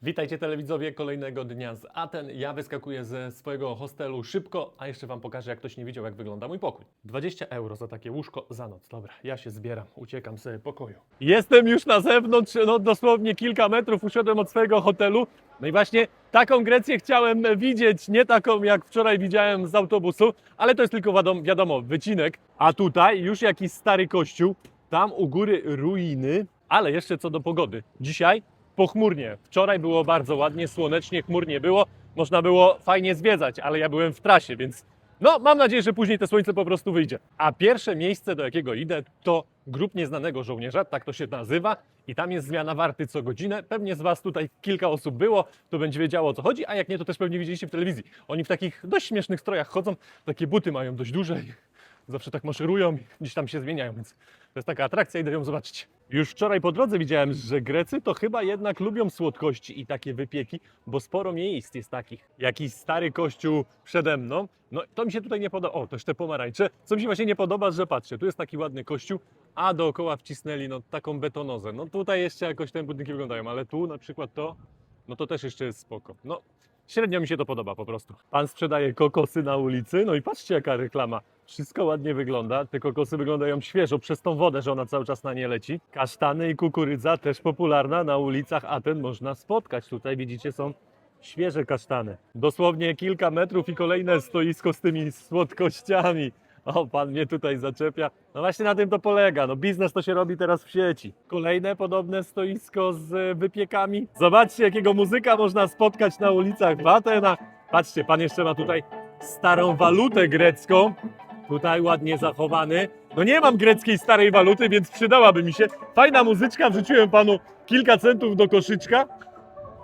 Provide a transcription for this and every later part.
Witajcie telewidzowie kolejnego dnia z Aten. Ja wyskakuję ze swojego hostelu szybko, a jeszcze wam pokażę, jak ktoś nie widział, jak wygląda mój pokój. 20 euro za takie łóżko za noc. Dobra, ja się zbieram, uciekam z pokoju. Jestem już na zewnątrz, no dosłownie kilka metrów uszedłem od swojego hotelu. No i właśnie taką Grecję chciałem widzieć, nie taką jak wczoraj widziałem z autobusu, ale to jest tylko wiadomo, wycinek. A tutaj już jakiś stary kościół, tam u góry ruiny, ale jeszcze co do pogody. Dzisiaj pochmurnie. Wczoraj było bardzo ładnie, słonecznie, chmurnie było. Można było fajnie zwiedzać, ale ja byłem w trasie, więc no mam nadzieję, że później to słońce po prostu wyjdzie. A pierwsze miejsce, do jakiego idę, to Grób Nieznanego Żołnierza, tak to się nazywa. I tam jest zmiana warty co godzinę. Pewnie z was tutaj kilka osób było, to będzie wiedziało, o co chodzi, a jak nie, to też pewnie widzieliście w telewizji. Oni w takich dość śmiesznych strojach chodzą, takie buty mają dość duże i zawsze tak maszerują i gdzieś tam się zmieniają, więc to jest taka atrakcja, idę ją zobaczyć. Już wczoraj po drodze widziałem, że Grecy to chyba jednak lubią słodkości i takie wypieki, bo sporo miejsc jest takich. Jakiś stary kościół przede mną, no to mi się tutaj nie podoba. O, też te pomarańcze. Co mi się właśnie nie podoba, że patrzcie, tu jest taki ładny kościół, a dookoła wcisnęli no taką betonozę. No tutaj jeszcze jakoś te budynki wyglądają, ale tu na przykład to, no to też jeszcze jest spoko. No średnio mi się to podoba po prostu. Pan sprzedaje kokosy na ulicy, no i patrzcie jaka reklama. Wszystko ładnie wygląda, te kokosy wyglądają świeżo przez tą wodę, że ona cały czas na nie leci. Kasztany i kukurydza też popularna na ulicach Aten można spotkać. Tutaj widzicie są świeże kasztany. Dosłownie kilka metrów i kolejne stoisko z tymi słodkościami. O, pan mnie tutaj zaczepia. No właśnie na tym to polega. No biznes to się robi teraz w sieci. Kolejne podobne stoisko z wypiekami. Zobaczcie, jakiego muzyka można spotkać na ulicach w Atenach. Patrzcie, pan jeszcze ma tutaj starą walutę grecką. Tutaj ładnie zachowany. No nie mam greckiej starej waluty, więc przydałaby mi się. Fajna muzyczka, wrzuciłem panu kilka centów do koszyczka.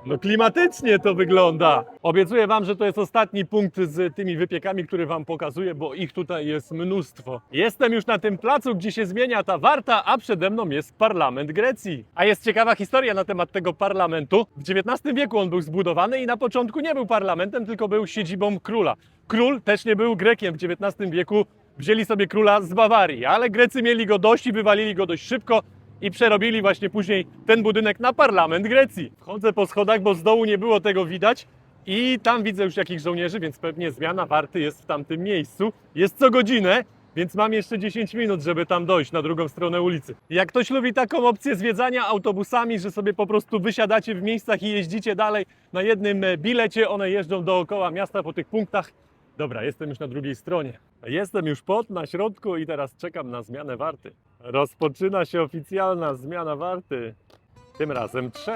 No klimatycznie to wygląda. Obiecuję wam, że to jest ostatni punkt z tymi wypiekami, który wam pokazuję, bo ich tutaj jest mnóstwo. Jestem już na tym placu, gdzie się zmienia ta warta, a przede mną jest parlament Grecji. A jest ciekawa historia na temat tego parlamentu. W XIX wieku on był zbudowany i na początku nie był parlamentem, tylko był siedzibą króla. Król też nie był Grekiem. W XIX wieku wzięli sobie króla z Bawarii, ale Grecy mieli go dość i wywalili go dość szybko. I przerobili właśnie później ten budynek na parlament Grecji. Wchodzę po schodach, bo z dołu nie było tego widać i tam widzę już jakich żołnierzy, więc pewnie zmiana warty jest w tamtym miejscu. Jest co godzinę, więc mam jeszcze 10 minut, żeby tam dojść na drugą stronę ulicy. Jak ktoś lubi taką opcję zwiedzania autobusami, że sobie po prostu wysiadacie w miejscach i jeździcie dalej na jednym bilecie, one jeżdżą dookoła miasta po tych punktach. Dobra, jestem już na drugiej stronie. Jestem już na środku i teraz czekam na zmianę warty. Rozpoczyna się oficjalna zmiana warty. Tym razem 3.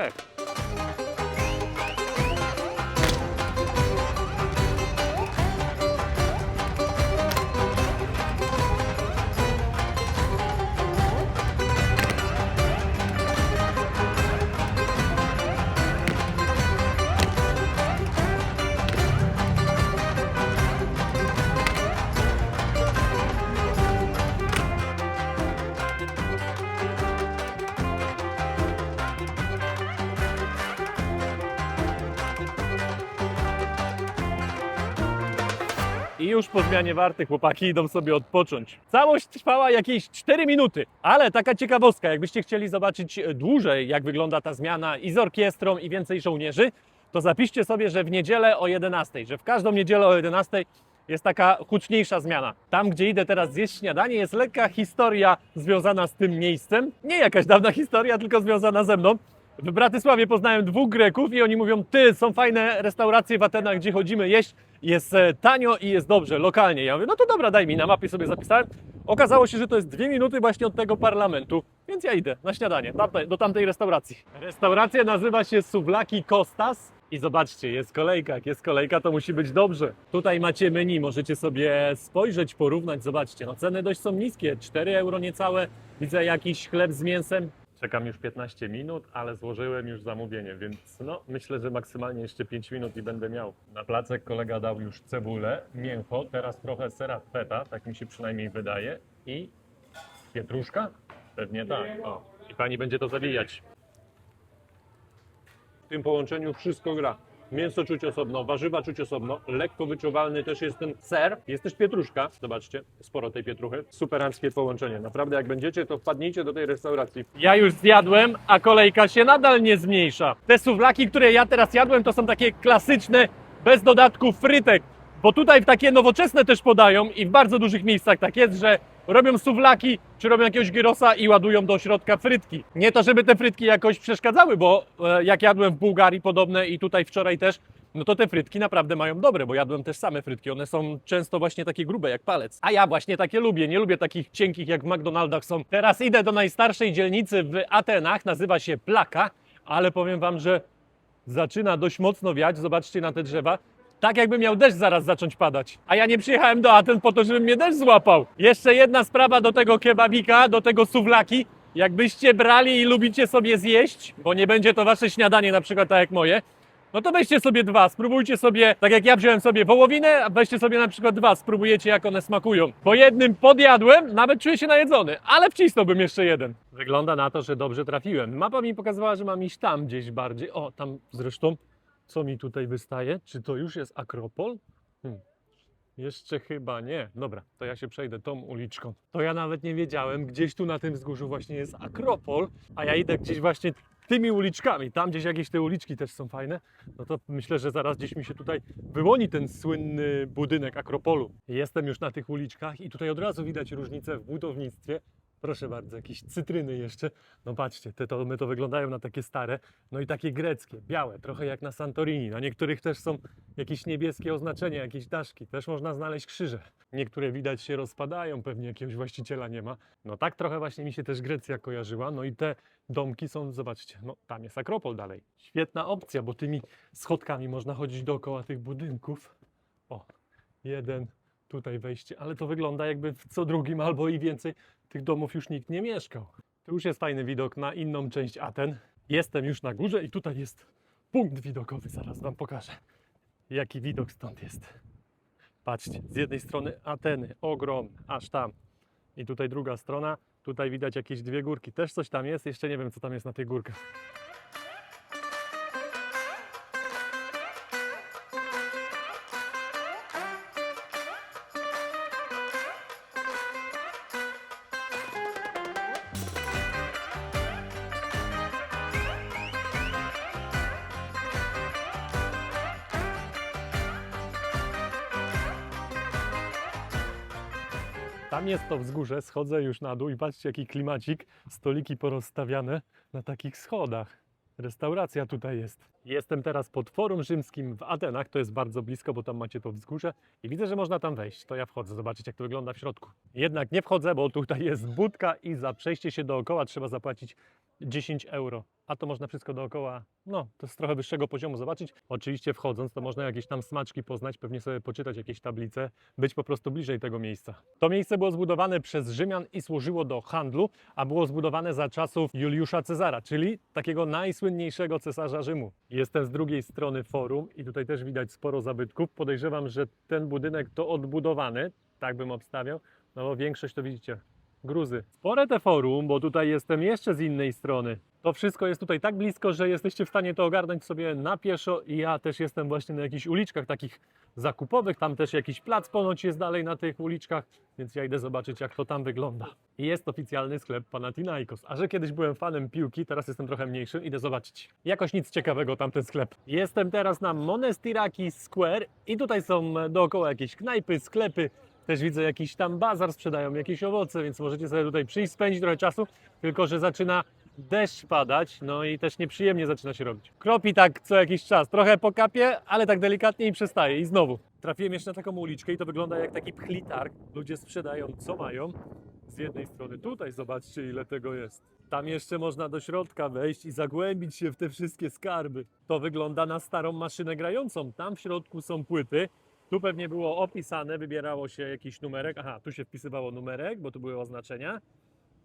I już po zmianie warty chłopaki idą sobie odpocząć. Całość trwała jakieś 4 minuty, ale taka ciekawostka, jakbyście chcieli zobaczyć dłużej, jak wygląda ta zmiana i z orkiestrą i więcej żołnierzy, to zapiszcie sobie, że w niedzielę o 11, że w każdą niedzielę o 11 jest taka huczniejsza zmiana. Tam, gdzie idę teraz zjeść śniadanie, jest lekka historia związana z tym miejscem. Nie jakaś dawna historia, tylko związana ze mną. W Bratysławie poznałem 2 Greków i oni mówią, są fajne restauracje w Atenach, gdzie chodzimy jeść, jest tanio i jest dobrze, lokalnie. Ja mówię, no to dobra, daj mi, na mapie sobie zapisałem. Okazało się, że to jest 2 minuty właśnie od tego parlamentu, więc ja idę na śniadanie do tamtej restauracji. Restauracja nazywa się Souvlaki Kostas i zobaczcie, jest kolejka, jak jest kolejka, to musi być dobrze. Tutaj macie menu, możecie sobie spojrzeć, porównać, zobaczcie, no ceny dość są niskie, 4 euro niecałe, widzę jakiś chleb z mięsem. Czekam już 15 minut, ale złożyłem już zamówienie, więc no myślę, że maksymalnie jeszcze 5 minut i będę miał. Na placek kolega dał już cebulę, mięcho, teraz trochę sera feta, tak mi się przynajmniej wydaje, i pietruszka? Pewnie tak. O. I pani będzie to zawijać. W tym połączeniu wszystko gra. Mięso czuć osobno, warzywa czuć osobno, lekko wyczuwalny też jest ten ser, jest też pietruszka, zobaczcie, sporo tej pietruchy, superanckie połączenie, naprawdę jak będziecie, to wpadnijcie do tej restauracji. Ja już zjadłem, a kolejka się nadal nie zmniejsza. Te suwlaki, które ja teraz jadłem, to są takie klasyczne, bez dodatku frytek, bo tutaj takie nowoczesne też podają i w bardzo dużych miejscach tak jest, że robią suwlaki, czy robią jakiegoś gyrosa i ładują do środka frytki. Nie to, żeby te frytki jakoś przeszkadzały, bo jak jadłem w Bułgarii podobne i tutaj wczoraj też, no to te frytki naprawdę mają dobre, bo jadłem też same frytki. One są często właśnie takie grube jak palec. A ja właśnie takie lubię, nie lubię takich cienkich jak w McDonaldach są. Teraz idę do najstarszej dzielnicy w Atenach, nazywa się Plaka, ale powiem wam, że zaczyna dość mocno wiać, zobaczcie na te drzewa. Tak jakby miał deszcz zaraz zacząć padać. A ja nie przyjechałem do Aten po to, żeby mnie deszcz złapał. Jeszcze jedna sprawa do tego kebabika, do tego suwlaki. Jakbyście brali i lubicie sobie zjeść, bo nie będzie to wasze śniadanie na przykład tak jak moje, no to weźcie sobie dwa, spróbujcie sobie, tak jak ja wziąłem sobie wołowinę, a weźcie sobie na przykład dwa, spróbujecie jak one smakują. Po jednym podjadłem, nawet czuję się najedzony, ale wcisnąłbym jeszcze jeden. Wygląda na to, że dobrze trafiłem. Mapa mi pokazywała, że mam iść tam gdzieś bardziej. O, tam zresztą, co mi tutaj wystaje? Czy to już jest Akropol? Jeszcze chyba nie. Dobra, to ja się przejdę tą uliczką. To ja nawet nie wiedziałem, gdzieś tu na tym wzgórzu właśnie jest Akropol, a ja idę gdzieś właśnie tymi uliczkami. Tam gdzieś jakieś te uliczki też są fajne. No to myślę, że zaraz gdzieś mi się tutaj wyłoni ten słynny budynek Akropolu. Jestem już na tych uliczkach i tutaj od razu widać różnicę w budownictwie. Proszę bardzo, jakieś cytryny jeszcze. No patrzcie, te domy to wyglądają na takie stare, no i takie greckie, białe, trochę jak na Santorini. Na niektórych też są jakieś niebieskie oznaczenia, jakieś daszki. Też można znaleźć krzyże. Niektóre widać się rozpadają, pewnie jakiegoś właściciela nie ma. No tak trochę właśnie mi się też Grecja kojarzyła. No i te domki są, zobaczcie, no tam jest Akropol dalej. Świetna opcja, bo tymi schodkami można chodzić dookoła tych budynków. O, jeden, tutaj wejście, ale to wygląda jakby w co drugim albo i więcej tych domów już nikt nie mieszkał. Tu już jest fajny widok na inną część Aten. Jestem już na górze i tutaj jest punkt widokowy, zaraz wam pokażę, jaki widok stąd jest. Patrzcie, z jednej strony Ateny, ogromne, aż tam. I tutaj druga strona, tutaj widać jakieś dwie górki. Też coś tam jest, jeszcze nie wiem co tam jest na tych górkach. Tam jest to wzgórze, schodzę już na dół i patrzcie jaki klimacik, stoliki porozstawiane na takich schodach. Restauracja tutaj jest. Jestem teraz pod Forum Rzymskim w Atenach, to jest bardzo blisko, bo tam macie to wzgórze i widzę, że można tam wejść. To ja wchodzę, zobaczyć jak to wygląda w środku. Jednak nie wchodzę, bo tutaj jest budka i za przejście się dookoła trzeba zapłacić 10 euro. A to można wszystko dookoła, no to z trochę wyższego poziomu zobaczyć. Oczywiście wchodząc to można jakieś tam smaczki poznać, pewnie sobie poczytać jakieś tablice, być po prostu bliżej tego miejsca. To miejsce było zbudowane przez Rzymian i służyło do handlu, a było zbudowane za czasów Juliusza Cezara, czyli takiego najsłynniejszego cesarza Rzymu. Jestem z drugiej strony forum i tutaj też widać sporo zabytków. Podejrzewam, że ten budynek to odbudowany, tak bym obstawiał, no bo większość to widzicie gruzy. Spore te forum, bo tutaj jestem jeszcze z innej strony. To wszystko jest tutaj tak blisko, że jesteście w stanie to ogarnąć sobie na pieszo i ja też jestem właśnie na jakichś uliczkach takich zakupowych. Tam też jakiś plac ponoć jest dalej na tych uliczkach, więc ja idę zobaczyć jak to tam wygląda. I jest oficjalny sklep Panathinaikos. A że kiedyś byłem fanem piłki, teraz jestem trochę mniejszy, idę zobaczyć. Jakoś nic ciekawego tamten sklep. Jestem teraz na Monastiraki Square i tutaj są dookoła jakieś knajpy, sklepy. Też widzę jakiś tam bazar, sprzedają jakieś owoce, więc możecie sobie tutaj przyjść, spędzić trochę czasu, tylko że zaczyna deszcz padać, no i też nieprzyjemnie zaczyna się robić. Kropi tak co jakiś czas, trochę pokapie, ale tak delikatnie i przestaje i znowu. Trafiłem jeszcze na taką uliczkę i to wygląda jak taki pchli targ. Ludzie sprzedają co mają. Z jednej strony tutaj zobaczcie ile tego jest. Tam jeszcze można do środka wejść i zagłębić się w te wszystkie skarby. To wygląda na starą maszynę grającą. Tam w środku są płyty. Tu pewnie było opisane, wybierało się jakiś numerek. Aha, tu się wpisywało numerek, bo tu były oznaczenia.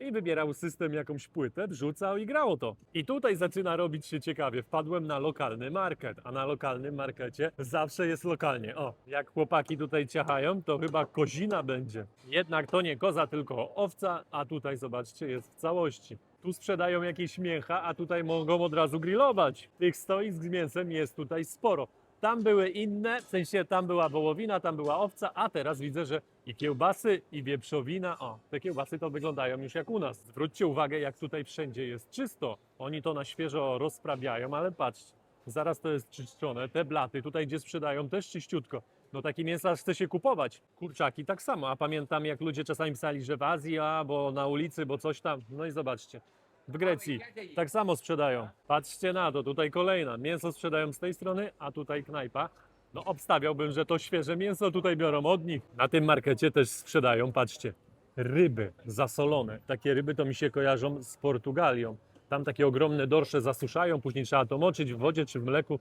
I wybierał system jakąś płytę, wrzucał i grało to. I tutaj zaczyna robić się ciekawie. Wpadłem na lokalny market, a na lokalnym markecie zawsze jest lokalnie. O, jak chłopaki tutaj ciachają, to chyba kozina będzie. Jednak to nie koza, tylko owca, a tutaj zobaczcie, jest w całości. Tu sprzedają jakieś mięcha, a tutaj mogą od razu grillować. Tych stoisk z mięsem jest tutaj sporo. Tam były inne, w sensie tam była wołowina, tam była owca, a teraz widzę, że i kiełbasy, i wieprzowina. O, te kiełbasy to wyglądają już jak u nas. Zwróćcie uwagę, jak tutaj wszędzie jest czysto. Oni to na świeżo rozprawiają, ale patrzcie, zaraz to jest czyszczone. Te blaty tutaj, gdzie sprzedają, też czyściutko. No takie mięsa chce się kupować. Kurczaki tak samo, a pamiętam, jak ludzie czasami pisali, że w Azji, bo na ulicy, bo coś tam. No i zobaczcie. W Grecji tak samo sprzedają. Patrzcie na to, tutaj kolejna. Mięso sprzedają z tej strony, a tutaj knajpa. No obstawiałbym, że to świeże mięso tutaj biorą od nich. Na tym markecie też sprzedają, patrzcie, ryby zasolone. Takie ryby to mi się kojarzą z Portugalią. Tam takie ogromne dorsze zasuszają, później trzeba to moczyć w wodzie czy w mleku.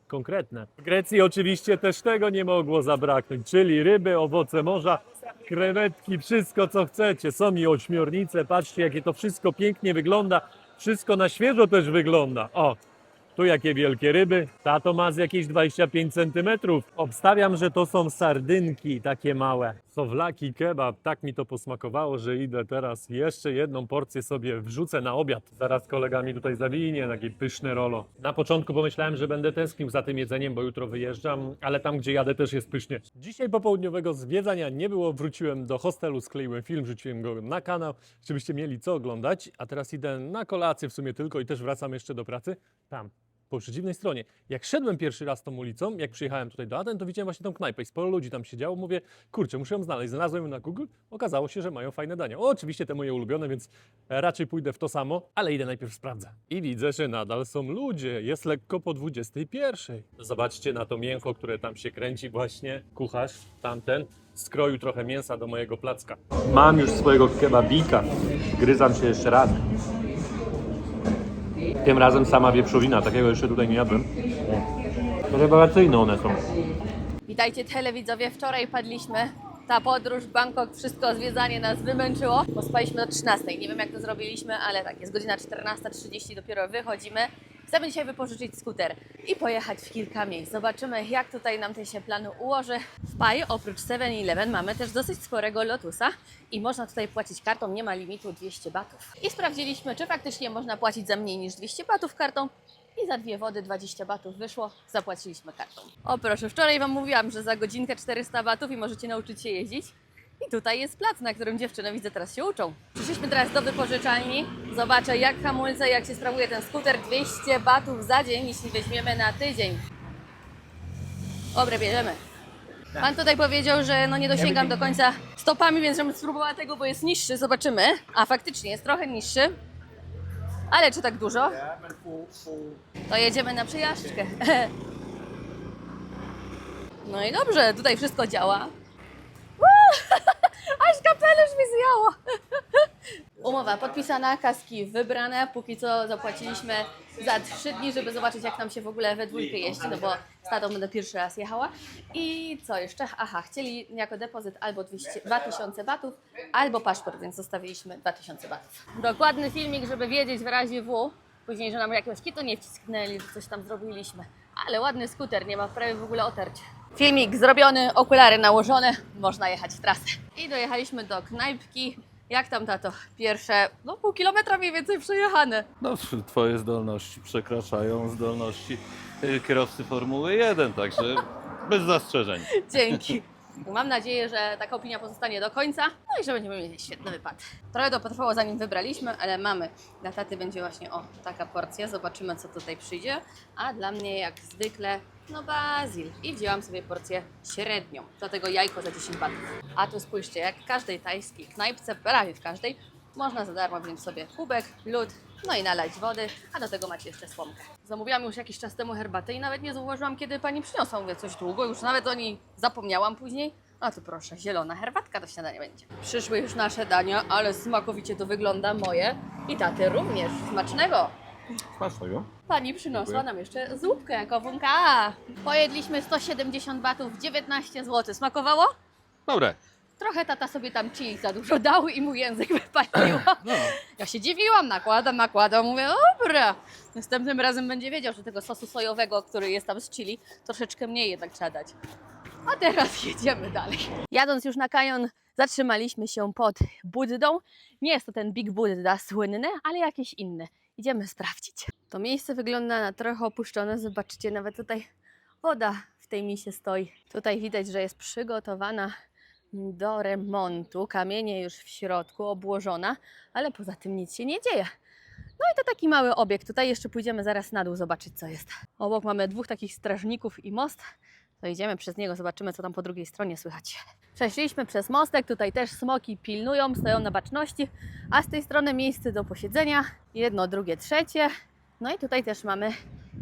Konkretne. W Grecji oczywiście też tego nie mogło zabraknąć, czyli ryby, owoce morza, krewetki, wszystko co chcecie. Są i ośmiornice, patrzcie jakie to wszystko pięknie wygląda. Wszystko na świeżo też wygląda. O, tu jakie wielkie ryby. Ta to ma z jakieś 25 cm. Obstawiam, że to są sardynki takie małe. Sowlaki, kebab. Tak mi to posmakowało, że idę teraz jeszcze jedną porcję sobie wrzucę na obiad. Zaraz kolega mi tutaj zawinie takie pyszne rolo. Na początku pomyślałem, że będę tęsknił za tym jedzeniem, bo jutro wyjeżdżam, ale tam gdzie jadę też jest pysznie. Dzisiaj popołudniowego zwiedzania nie było. Wróciłem do hostelu, skleiłem film, rzuciłem go na kanał, żebyście mieli co oglądać. A teraz idę na kolację w sumie tylko i też wracam jeszcze do pracy. Tam. Po przeciwnej stronie. Jak szedłem pierwszy raz tą ulicą, jak przyjechałem tutaj do Aten, to widziałem właśnie tą knajpę i sporo ludzi tam siedziało. Mówię, kurczę, muszę ją znaleźć. Znalazłem ją na Google. Okazało się, że mają fajne dania. Oczywiście te moje ulubione, więc raczej pójdę w to samo, ale idę najpierw sprawdzę. I widzę, że nadal są ludzie. Jest lekko po 21. Zobaczcie na to mięcho, które tam się kręci właśnie. Kucharz, tamten, skroił trochę mięsa do mojego placka. Mam już swojego kebabika. Gryzam się jeszcze raz. Tym razem sama wieprzowina, takiego jeszcze tutaj nie jadłem. Rewelacyjne one są. Witajcie telewidzowie, wczoraj padliśmy. Ta podróż, Bangkok, wszystko, zwiedzanie nas wymęczyło, bo spaliśmy do 13. Nie wiem jak to zrobiliśmy, ale tak, jest godzina 14:30, dopiero wychodzimy. Chcemy dzisiaj wypożyczyć skuter i pojechać w kilka miejsc. Zobaczymy jak tutaj nam ten się plan ułoży. W Pai oprócz 7-Eleven mamy też dosyć sporego Lotusa i można tutaj płacić kartą, nie ma limitu 200 batów. I sprawdziliśmy, czy faktycznie można płacić za mniej niż 200 batów kartą. I za 2 wody 20 batów wyszło, zapłaciliśmy kartą. O proszę, wczoraj Wam mówiłam, że za godzinkę 400 batów i możecie nauczyć się jeździć. I tutaj jest plac, na którym dziewczyny widzę teraz się uczą. Przyszliśmy teraz do wypożyczalni. Zobaczę jak hamulce, jak się sprawuje ten skuter. 200 batów za dzień, jeśli weźmiemy na tydzień. Dobre, bierzemy. Pan tutaj powiedział, że no nie dosięgam do końca stopami, więc żebym spróbowała tego, bo jest niższy. Zobaczymy. A faktycznie jest trochę niższy. Ale czy tak dużo? To jedziemy na przejażdżkę. No i dobrze, tutaj wszystko działa. Aż kapelusz mi zjało. Umowa podpisana, kaski wybrane. Póki co zapłaciliśmy za 3 dni, żeby zobaczyć jak nam się w ogóle we dwójkę jeździ, no bo z tatą będę pierwszy raz jechała. I co jeszcze? Aha, chcieli jako depozyt albo 2000 batów, albo paszport, więc zostawiliśmy 2000 batów. Dokładny filmik, żeby wiedzieć w razie W. Później, że nam jakiegoś kitu nie wcisknęli, że coś tam zrobiliśmy. Ale ładny skuter, nie ma prawie w ogóle otarcia. Filmik zrobiony, okulary nałożone, można jechać w trasę. I dojechaliśmy do knajpki. Jak tam, tato? Pierwsze, pół kilometra mniej więcej przejechane. No, twoje zdolności przekraczają zdolności kierowcy Formuły 1, także bez zastrzeżeń. Dzięki. Mam nadzieję, że taka opinia pozostanie do końca, no i że będziemy mieli świetny wypad. Trochę to potrwało zanim wybraliśmy, ale mamy. Dla taty będzie właśnie taka porcja, zobaczymy co tutaj przyjdzie. A dla mnie jak zwykle, bazil. I wzięłam sobie porcję średnią, do tego jajko za 10 batów. A tu spójrzcie, jak w każdej tajskiej knajpce, prawie w każdej, można za darmo wziąć sobie kubek, lód, no i nalać wody, a do tego macie jeszcze słomkę. Zamówiłam już jakiś czas temu herbatę i nawet nie zauważyłam, kiedy pani przyniosła. Mówię, coś długo, już nawet o niej zapomniałam później. A tu proszę, zielona herbatka do śniadania będzie. Przyszły już nasze dania, ale smakowicie to wygląda moje i taty również. Smacznego! Smacznego. Pani przyniosła nam jeszcze zupkę kowunka. Pojedliśmy 170 batów, 19 zł. Smakowało? Dobre. Trochę tata sobie tam chili za dużo dał i mój język wypalił. No. Ja się dziwiłam, nakładam, mówię, dobra. Następnym razem będzie wiedział, że tego sosu sojowego, który jest tam z chili, troszeczkę mniej jednak trzeba dać. A teraz jedziemy dalej. Jadąc już na Kajon, Zatrzymaliśmy się pod Buddą. Nie jest to ten Big Buddha słynny, ale jakiś inny. Idziemy sprawdzić. To miejsce wygląda na trochę opuszczone. Zobaczcie, nawet tutaj woda w tej misie stoi. Tutaj widać, że jest przygotowana do remontu. Kamienie już w środku, obłożona, ale poza tym nic się nie dzieje. No i to taki mały obiekt. Tutaj jeszcze pójdziemy zaraz na dół zobaczyć, co jest. Obok mamy dwóch takich strażników i most. To idziemy przez niego, zobaczymy, co tam po drugiej stronie słychać. Przeszliśmy przez mostek, tutaj też smoki pilnują, stoją na baczności, a z tej strony miejsce do posiedzenia. Jedno, drugie, trzecie. No i tutaj też mamy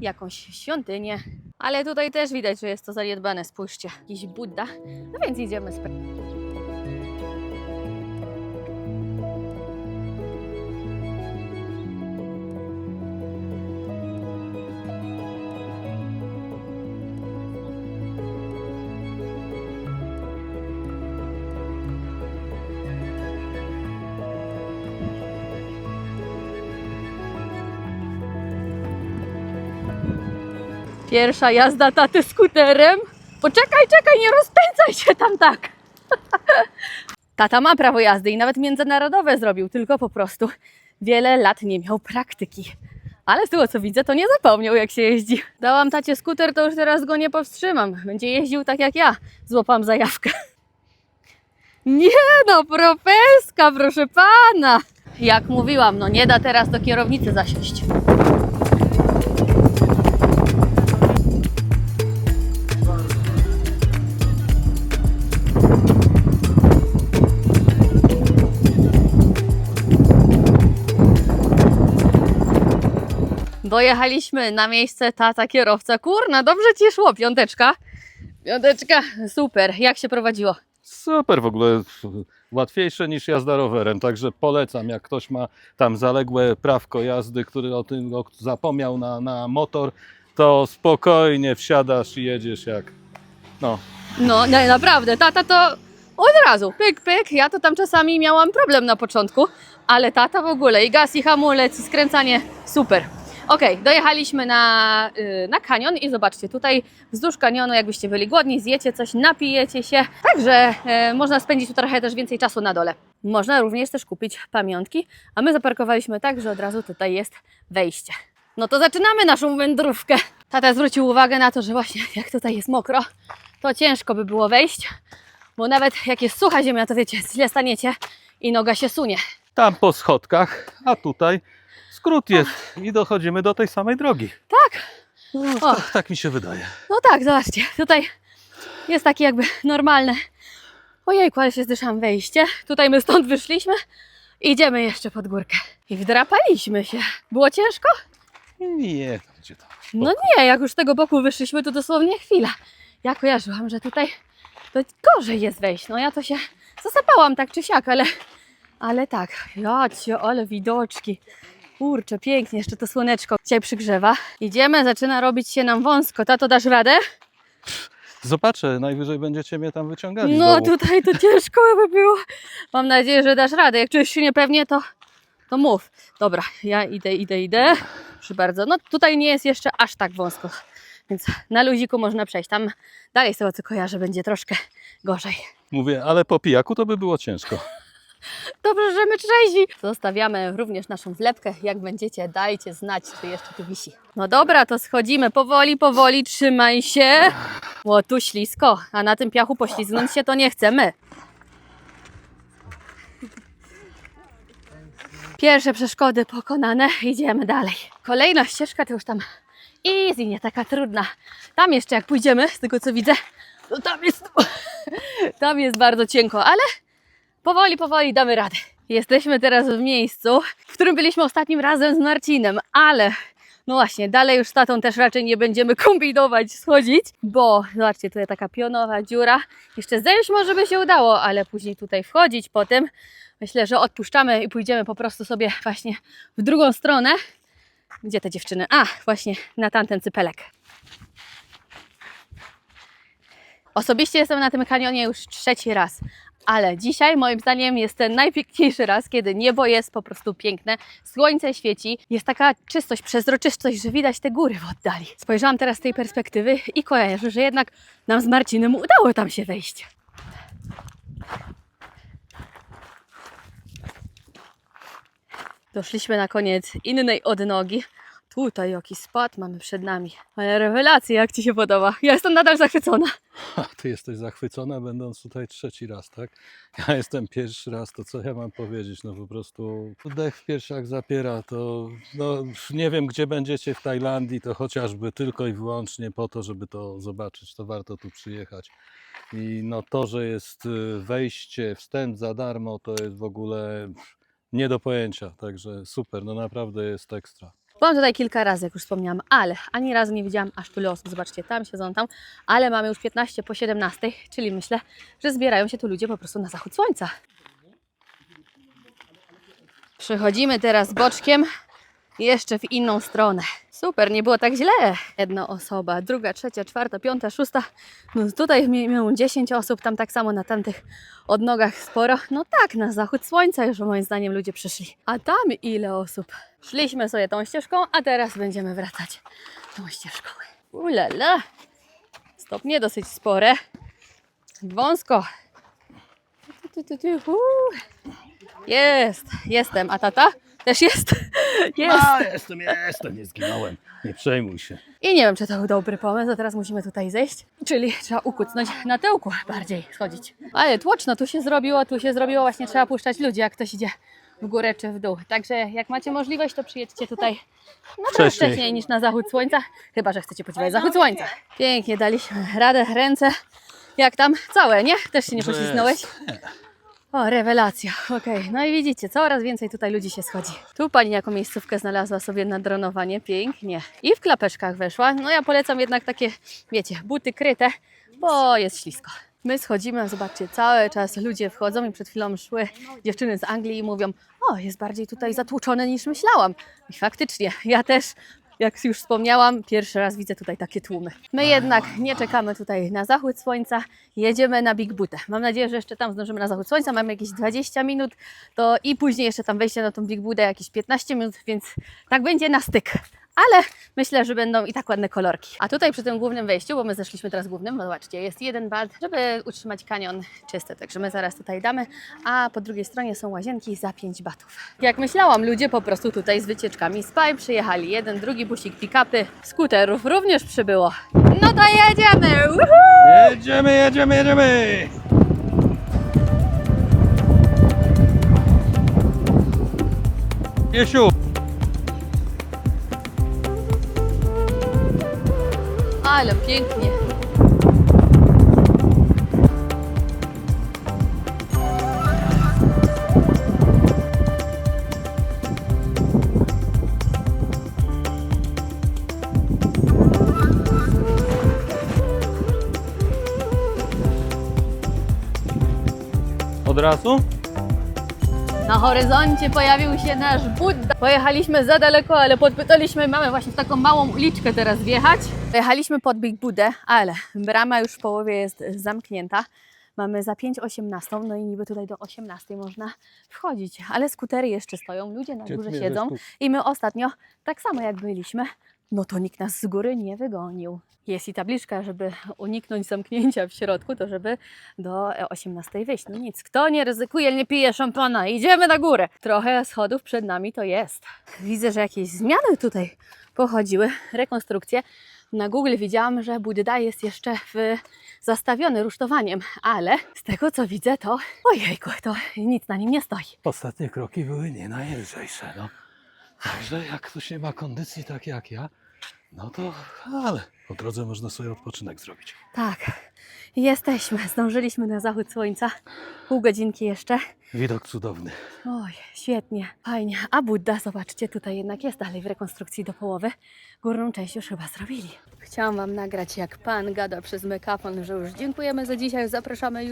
jakąś świątynię. Ale tutaj też widać, że jest to zaniedbane. Spójrzcie, jakiś Buddha. No więc idziemy sprawdzić. Pierwsza jazda taty skuterem. Poczekaj, nie rozpędzaj się tam tak. Tata ma prawo jazdy i nawet międzynarodowe zrobił, tylko po prostu wiele lat nie miał praktyki. Ale z tego co widzę, to nie zapomniał, jak się jeździ. Dałam tacie skuter, to już teraz go nie powstrzymam. Będzie jeździł tak jak ja. Złapam zajawkę. Nie no, profeska, proszę pana. Jak mówiłam, no nie da teraz do kierownicy zasiąść. Dojechaliśmy na miejsce, tata kierowca. Kurna, dobrze ci szło, piąteczka. Piąteczka, super. Jak się prowadziło? Super, w ogóle łatwiejsze niż jazda rowerem, także polecam, jak ktoś ma tam zaległe prawko jazdy, który o tym zapomniał na motor, to spokojnie wsiadasz i jedziesz jak, no. No, nie, naprawdę, tata to od razu, pyk, pyk. Ja to tam czasami miałam problem na początku, ale tata w ogóle i gaz, i hamulec, i skręcanie, super. Okej, dojechaliśmy na kanion i zobaczcie, tutaj wzdłuż kanionu, jakbyście byli głodni, zjecie coś, napijecie się, także można spędzić tu trochę też więcej czasu na dole. Można również też kupić pamiątki, a my zaparkowaliśmy tak, że od razu tutaj jest wejście. No to zaczynamy naszą wędrówkę. Tata zwrócił uwagę na to, że właśnie jak tutaj jest mokro, to ciężko by było wejść, bo nawet jak jest sucha ziemia, to wiecie, źle staniecie i noga się sunie. Tam po schodkach, a tutaj skrót jest i dochodzimy do tej samej drogi. Tak? No, tak mi się wydaje. No tak, zobaczcie, tutaj jest takie jakby normalne, ojejku, ale się zdyszam, wejście. Tutaj my stąd wyszliśmy, idziemy jeszcze pod górkę i wdrapaliśmy się. Było ciężko? Nie, gdzie tam? No nie, jak już z tego boku wyszliśmy, to dosłownie chwila. Ja kojarzyłam, że tutaj to gorzej jest wejść. No ja to się zasapałam tak czy siak, ale tak, jacie, ale widoczki. Kurczę, pięknie, jeszcze to słoneczko dzisiaj przygrzewa. Idziemy, zaczyna robić się nam wąsko. Tato, dasz radę? Zobaczę, najwyżej będziecie mnie tam wyciągali z No dołu. tutaj to ciężko by było. Mam nadzieję, że dasz radę. Jak czujesz się niepewnie, to mów. Dobra, ja idę. Proszę bardzo. No tutaj nie jest jeszcze aż tak wąsko, więc na luziku można przejść. Tam dalej z tego co kojarzę będzie troszkę gorzej. Mówię, ale po pijaku to by było ciężko. Dobrze, że my trzeźwi. Zostawiamy również naszą wlepkę. Jak będziecie, dajcie znać, czy jeszcze tu wisi. No dobra, to schodzimy powoli, trzymaj się. O, tu ślisko, a na tym piachu poślizgnąć się to nie chcemy. Pierwsze przeszkody pokonane, idziemy dalej. Kolejna ścieżka to już tam easy, nie taka trudna. Tam jeszcze jak pójdziemy, z tego co widzę, to tam jest bardzo cienko, ale powoli damy radę. Jesteśmy teraz w miejscu, w którym byliśmy ostatnim razem z Marcinem, ale no właśnie, dalej już z tatą też raczej nie będziemy kombinować, schodzić, bo zobaczcie, tutaj taka pionowa dziura. Jeszcze zejść może by się udało, ale później tutaj wchodzić potem. Myślę, że odpuszczamy i pójdziemy po prostu sobie właśnie w drugą stronę. Gdzie te dziewczyny? A, właśnie na tamten cypelek. Osobiście jestem na tym kanionie już 3. raz. Ale dzisiaj moim zdaniem jest ten najpiękniejszy raz, kiedy niebo jest po prostu piękne, słońce świeci, jest taka czystość, przezroczystość, że widać te góry w oddali. Spojrzałam teraz z tej perspektywy i kojarzę, że jednak nam z Marcinem udało tam się wejść. Doszliśmy na koniec innej odnogi. Tutaj jakiś spad mamy przed nami. Ale rewelacja, jak Ci się podoba? Ja jestem nadal zachwycona. A ty jesteś zachwycona, będąc tutaj trzeci raz, tak? Ja jestem pierwszy raz, to co ja mam powiedzieć? No po prostu dech w piersiach zapiera, to no, nie wiem gdzie będziecie w Tajlandii, to chociażby tylko i wyłącznie po to, żeby to zobaczyć, to warto tu przyjechać. I no to, że jest wejście, wstęp za darmo, to jest w ogóle nie do pojęcia, także super, no naprawdę jest ekstra. Byłam tutaj kilka razy, jak już wspomniałam, ale ani razu nie widziałam aż tyle osób. Zobaczcie, tam siedzą tam, ale mamy już 15 po 17, czyli myślę, że zbierają się tu ludzie po prostu na zachód słońca. Przechodzimy teraz boczkiem jeszcze w inną stronę. Super, nie było tak źle. Jedna osoba, druga, trzecia, czwarta, piąta, szósta. No tutaj miałem 10 osób, tam tak samo na tamtych odnogach sporo. No tak, na zachód słońca już moim zdaniem ludzie przyszli. A tam ile osób? Szliśmy sobie tą ścieżką, a teraz będziemy wracać tą ścieżką. Ulala, stopnie dosyć spore. Wąsko. Jestem. A tata? Też jest? Jest. A, jestem, nie zginąłem, nie przejmuj się. I nie wiem, czy to był dobry pomysł, a teraz musimy tutaj zejść. Czyli trzeba ukucnąć na tyłku bardziej, schodzić. Ale tłoczno, tu się zrobiło, właśnie trzeba puszczać ludzi, jak ktoś idzie w górę czy w dół. Także jak macie możliwość, to przyjedźcie tutaj trochę wcześniej niż na zachód słońca. Chyba że chcecie podziwiać zachód słońca. Pięknie daliśmy radę, ręce. Jak tam? Całe, nie? Też się nie poślizgnąłeś? O, rewelacja. Okej, no i widzicie, coraz więcej tutaj ludzi się schodzi. Tu pani jaką miejscówkę znalazła sobie na dronowanie, pięknie. I w klapeczkach weszła. No ja polecam jednak takie, wiecie, buty kryte, bo jest ślisko. My schodzimy, zobaczcie, cały czas ludzie wchodzą i przed chwilą szły dziewczyny z Anglii i mówią: o, jest bardziej tutaj zatłuczone niż myślałam. I faktycznie, ja też, jak już wspomniałam, pierwszy raz widzę tutaj takie tłumy. My jednak nie czekamy tutaj na zachód słońca, jedziemy na Big Buddhę. Mam nadzieję, że jeszcze tam zdążymy na zachód słońca, mamy jakieś 20 minut, to i później jeszcze tam wejście na tą Big Buddhę jakieś 15 minut, więc tak będzie na styk. Ale myślę, że będą i tak ładne kolorki. A tutaj przy tym głównym wejściu, bo my zeszliśmy teraz głównym, no zobaczcie, jest jeden bat, żeby utrzymać kanion czysty. Także my zaraz tutaj damy, a po drugiej stronie są łazienki za 5 batów. Jak myślałam, ludzie po prostu tutaj z wycieczkami z Pai przyjechali. Jeden, drugi busik, pick-upy, skuterów również przybyło. No to jedziemy! Woohoo! Jedziemy! Jesiu! Ale pięknie. Od razu? Na horyzoncie pojawił się nasz Buddha. Pojechaliśmy za daleko, ale podpytaliśmy, mamy właśnie w taką małą uliczkę teraz wjechać. Pojechaliśmy pod Big Buddę, ale brama już w połowie jest zamknięta. Mamy za 5:18, no i niby tutaj do 18 można wchodzić, ale skutery jeszcze stoją, ludzie na górze siedzą i my ostatnio, tak samo jak byliśmy, no to nikt nas z góry nie wygonił. Jest i tabliczka, żeby uniknąć zamknięcia w środku, to żeby do 18 wyjść. No nic, kto nie ryzykuje, nie pije szampana, idziemy na górę. Trochę schodów przed nami to jest. Widzę, że jakieś zmiany tutaj pochodziły, rekonstrukcje. Na Google widziałam, że Buddha jest jeszcze zastawiony rusztowaniem, ale z tego co widzę to, ojejku, to nic na nim nie stoi. Ostatnie kroki były nie najlżejsze, no. Także jak ktoś nie ma kondycji tak jak ja, no to, ale po drodze można sobie odpoczynek zrobić. Tak, jesteśmy, zdążyliśmy na zachód słońca, pół godzinki jeszcze. Widok cudowny. Oj, świetnie, fajnie. A Buddha, zobaczcie, tutaj jednak jest dalej w rekonstrukcji do połowy. Górną część już chyba zrobili. Chciałam Wam nagrać, jak Pan gada przez megafon, że już dziękujemy za dzisiaj, zapraszamy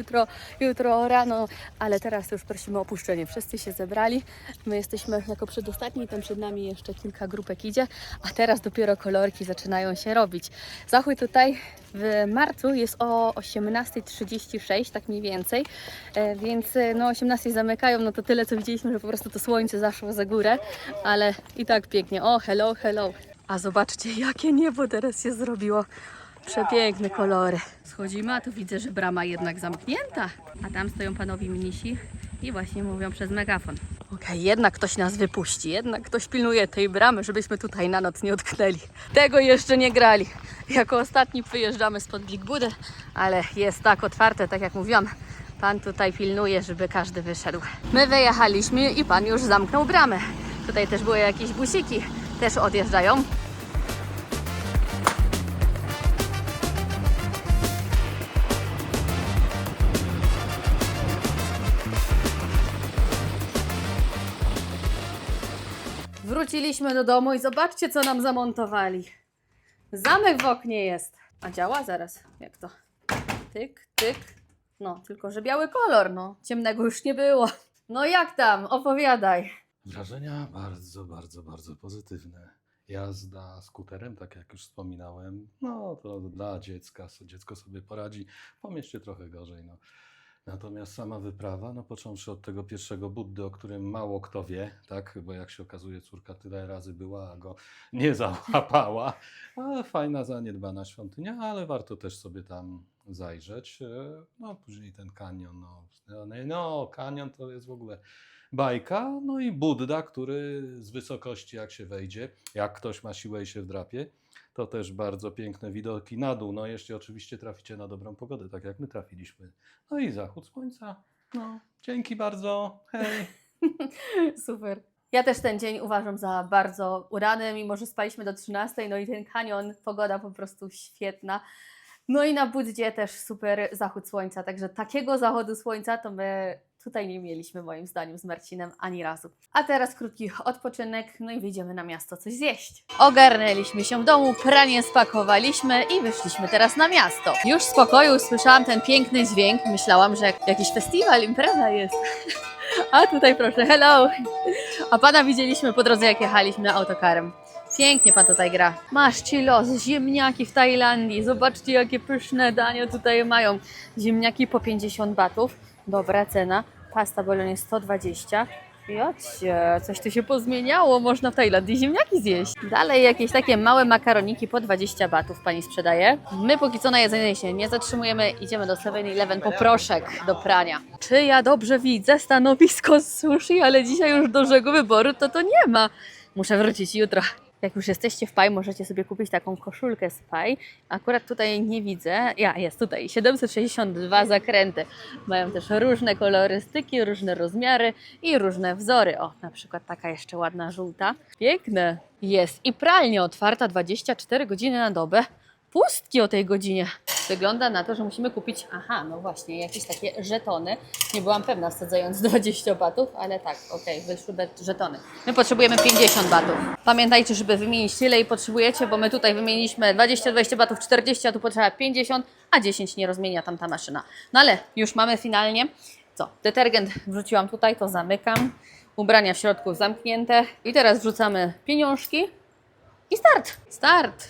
jutro rano, ale teraz już prosimy o opuszczenie. Wszyscy się zebrali, my jesteśmy jako przedostatni, tam przed nami jeszcze kilka grupek idzie, a teraz dopiero kolorki zaczynają się robić. Zachód tutaj w marcu jest o 18:36, tak mniej więcej, więc no 18 zamykają, no to tyle co widzieliśmy, że po prostu to słońce zaszło za górę, ale i tak pięknie. O, hello, hello. A zobaczcie, jakie niebo teraz się zrobiło. Przepiękne kolory. Schodzimy, a tu widzę, że brama jednak zamknięta. A tam stoją panowie mnisi i właśnie mówią przez megafon. Okej, jednak ktoś nas wypuści, jednak ktoś pilnuje tej bramy, żebyśmy tutaj na noc nie utknęli. Tego jeszcze nie grali. Jako ostatni wyjeżdżamy spod Big Budy, ale jest tak otwarte, tak jak mówiłam. Pan tutaj pilnuje, żeby każdy wyszedł. My wyjechaliśmy i pan już zamknął bramę. Tutaj też były jakieś busiki, też odjeżdżają. Wróciliśmy do domu i zobaczcie, co nam zamontowali. Zamek w oknie jest. A działa? Zaraz. Jak to? Tyk, tyk. No, tylko że biały kolor, no. Ciemnego już nie było. No jak tam? Opowiadaj. Wrażenia bardzo, bardzo, bardzo pozytywne. Jazda skuterem, tak jak już wspominałem, no to dla dziecka, dziecko sobie poradzi, po mieście trochę gorzej, no. Natomiast sama wyprawa, no począwszy od tego pierwszego Buddy, o którym mało kto wie, tak, bo jak się okazuje córka tyle razy była, a go nie załapała, ale fajna, zaniedbana świątynia, ale warto też sobie tam zajrzeć. No później ten kanion, no kanion to jest w ogóle bajka, no i Budda, który z wysokości jak się wejdzie, jak ktoś ma siłę i się wdrapie, to też bardzo piękne widoki na dół, no jeśli oczywiście traficie na dobrą pogodę, tak jak my trafiliśmy. No i zachód słońca, no dzięki bardzo, hej. Super. Ja też ten dzień uważam za bardzo udany, mimo że spaliśmy do 13, no i ten kanion, pogoda po prostu świetna. No i na Buddzie też super zachód słońca, także takiego zachodu słońca to my tutaj nie mieliśmy moim zdaniem z Marcinem ani razu. A teraz krótki odpoczynek, no i wyjdziemy na miasto coś zjeść. Ogarnęliśmy się w domu, pranie spakowaliśmy i wyszliśmy teraz na miasto. Już z pokoju słyszałam ten piękny dźwięk, myślałam, że jakiś festiwal, impreza jest. A tutaj proszę, hello! A pana widzieliśmy po drodze, jak jechaliśmy autokarem. Pięknie pan tutaj gra. Masz chillos, ziemniaki w Tajlandii. Zobaczcie, jakie pyszne dania tutaj mają. Ziemniaki po 50 batów. Dobra cena. Pasta bolognese 120. Jocie, coś tu się pozmieniało. Można w Tajlandii ziemniaki zjeść. Dalej jakieś takie małe makaroniki po 20 batów pani sprzedaje. My póki co na jedzenie się nie zatrzymujemy. Idziemy do 7-Eleven po proszek do prania. Czy ja dobrze widzę stanowisko z sushi, ale dzisiaj już dużego wyboru to nie ma. Muszę wrócić jutro. Jak już jesteście w Pai, możecie sobie kupić taką koszulkę z Pai. Akurat tutaj nie widzę. Jest tutaj 762 zakręty. Mają też różne kolorystyki, różne rozmiary i różne wzory. O, na przykład taka jeszcze ładna żółta. Piękne. Jest i pralnia otwarta 24 godziny na dobę. Pustki o tej godzinie. Wygląda na to, że musimy kupić, no właśnie, jakieś takie żetony. Nie byłam pewna wsadzając 20 batów, ale tak, okej, wyszły żetony. My potrzebujemy 50 batów. Pamiętajcie, żeby wymienić tyle i potrzebujecie, bo my tutaj wymieniliśmy 20 batów, 40, a tu potrzeba 50, a 10 nie rozmienia tamta maszyna. No ale już mamy finalnie. Co? Detergent wrzuciłam tutaj, to zamykam. Ubrania w środku zamknięte. I teraz wrzucamy pieniążki i start! Start!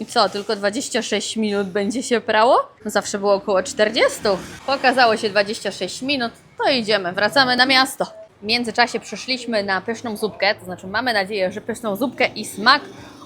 I co, tylko 26 minut będzie się prało? Zawsze było około 40. Pokazało się 26 minut, to idziemy, wracamy na miasto. W międzyczasie przyszliśmy na pyszną zupkę, to znaczy mamy nadzieję, że pyszną zupkę i smak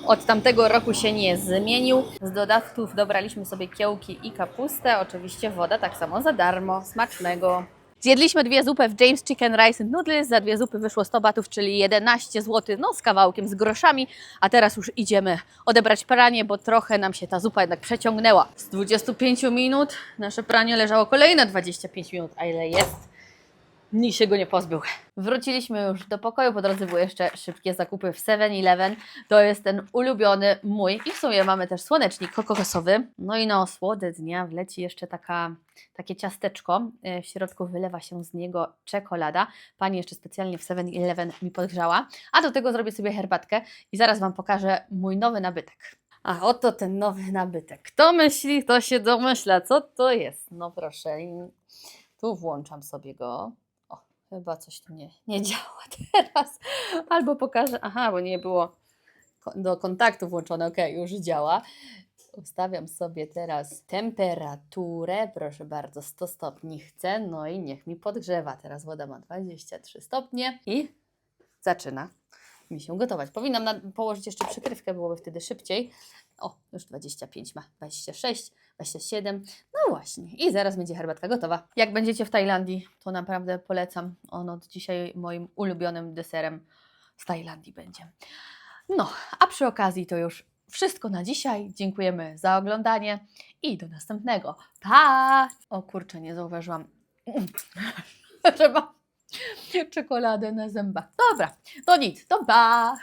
od tamtego roku się nie zmienił. Z dodatków dobraliśmy sobie kiełki i kapustę, oczywiście woda tak samo za darmo, smacznego. Zjedliśmy 2 zupy w James Chicken Rice and Noodles, za 2 zupy wyszło 100 batów, czyli 11 zł, no z kawałkiem, z groszami, a teraz już idziemy odebrać pranie, bo trochę nam się ta zupa jednak przeciągnęła. Z 25 minut nasze pranie leżało kolejne 25 minut, a ile jest? Nikt się go nie pozbył. Wróciliśmy już do pokoju, po drodze były jeszcze szybkie zakupy w 7-Eleven. To jest ten ulubiony mój i w sumie mamy też słonecznik kokosowy. No i na osłodę dnia wleci jeszcze takie ciasteczko. W środku wylewa się z niego czekolada. Pani jeszcze specjalnie w 7-Eleven mi podgrzała. A do tego zrobię sobie herbatkę i zaraz Wam pokażę mój nowy nabytek. A oto ten nowy nabytek. Kto myśli, to się domyśla. Co to jest? No proszę. Tu włączam sobie go. Chyba coś tu nie działa teraz. Albo pokażę, bo nie było do kontaktu włączone. Okej, już działa. Ustawiam sobie teraz temperaturę. Proszę bardzo, 100 stopni chcę. No i niech mi podgrzewa. Teraz woda ma 23 stopnie i zaczyna. mi się gotować. Powinnam położyć jeszcze przykrywkę, byłoby wtedy szybciej. O, już 25 ma, 26, 27. No właśnie, i zaraz będzie herbatka gotowa. Jak będziecie w Tajlandii, to naprawdę polecam. On od dzisiaj moim ulubionym deserem z Tajlandii będzie. No, a przy okazji to już wszystko na dzisiaj. Dziękujemy za oglądanie i do następnego. Pa! O kurczę, nie zauważyłam, że mam czekoladę na zębach. Dobra, to nic, to pa!